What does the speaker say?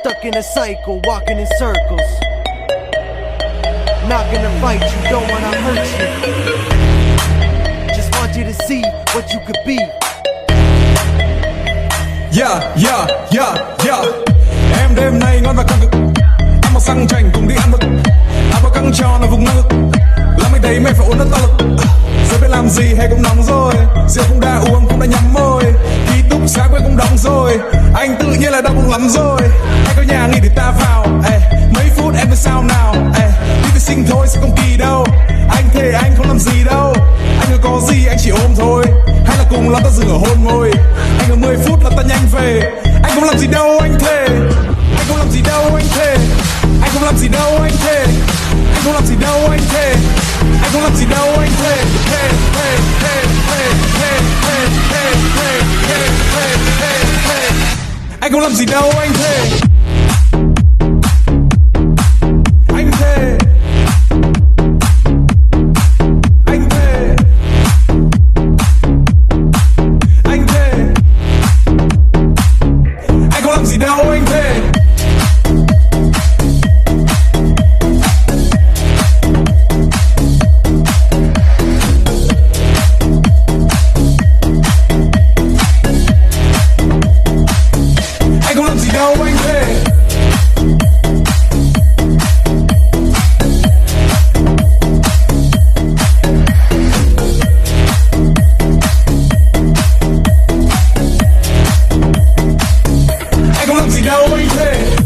stuck in a cycle, walking in circles. Not gonna fight you, don't wanna hurt you. Just want you to see what you could be. Yeah. Em đêm nay ngon và căng cực. Ăn một xăng chành cùng đi ăn mực. Ăn vào căng tròn ở vùng ngang ngực. Làm anh thấy mày phải uống nó to lực. Giờ biết làm gì hè cũng nóng rồi. Rượu cũng đã uống cũng đã nhắm môi. Ký túc xá quên cũng đóng rồi. Anh tự nhiên là đau bụng lắm rồi. Anh có nhà nghỉ để ta vào. Mấy phút em biết sao nào. Đi vệ sinh thôi sẽ không kỳ đâu. Anh thề anh không làm gì đâu. Anh có gì anh chỉ ôm thôi. Hay là cùng lắm ta dừng ở hôn môi. Anh ở 10 phút là ta nhanh về. Anh không làm gì đâu anh thề. Anh không làm gì đâu anh thề. Anh không làm gì đâu anh thề. Anh không làm gì đâu anh thề. Anh không làm gì đâu anh thề. Anh không làm gì đâu anh thề. Anh thề. Anh thề. Anh thề. Anh không làm gì đâu anh thề. Anh không làm gì đâu anh thề. Anh không làm gì đâu anh thề.